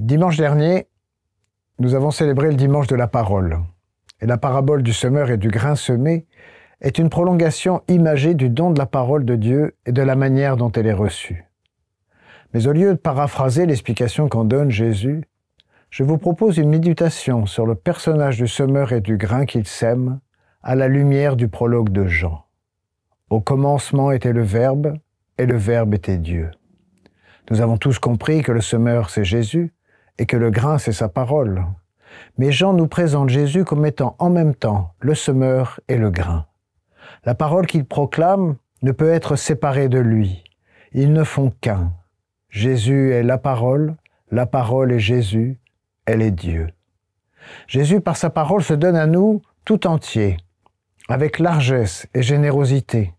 Dimanche dernier, nous avons célébré le dimanche de la parole. Et la parabole du semeur et du grain semé est une prolongation imagée du don de la parole de Dieu et de la manière dont elle est reçue. Mais au lieu de paraphraser l'explication qu'en donne Jésus, je vous propose une méditation sur le personnage du semeur et du grain qu'il sème à la lumière du prologue de Jean. Au commencement était le Verbe, et le Verbe était Dieu. Nous avons tous compris que le semeur, c'est Jésus, et que le grain, c'est sa parole. Mais Jean nous présente Jésus comme étant en même temps le semeur et le grain. La parole qu'il proclame ne peut être séparée de lui. Ils ne font qu'un. Jésus est la parole est Jésus, elle est Dieu. Jésus, par sa parole, se donne à nous tout entier, avec largesse et générosité.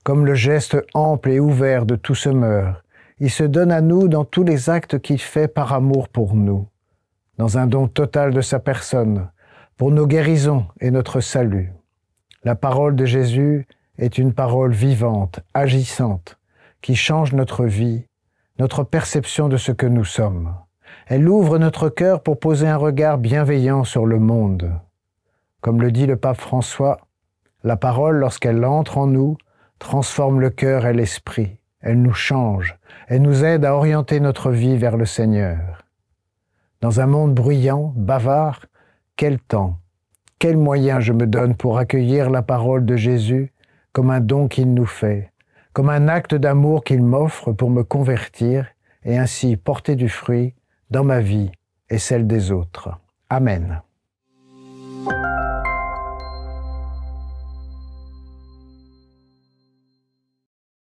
Comme le geste ample et ouvert de tout semeur, il se donne à nous dans tous les actes qu'il fait par amour pour nous, dans un don total de sa personne, pour nos guérisons et notre salut. La parole de Jésus est une parole vivante, agissante, qui change notre vie, notre perception de ce que nous sommes. Elle ouvre notre cœur pour poser un regard bienveillant sur le monde. Comme le dit le pape François, la parole, lorsqu'elle entre en nous, transforme le cœur et l'esprit. Elle nous change, elle nous aide à orienter notre vie vers le Seigneur. Dans un monde bruyant, bavard, quel temps, quels moyens je me donne pour accueillir la parole de Jésus comme un don qu'il nous fait, comme un acte d'amour qu'il m'offre pour me convertir et ainsi porter du fruit dans ma vie et celle des autres. Amen.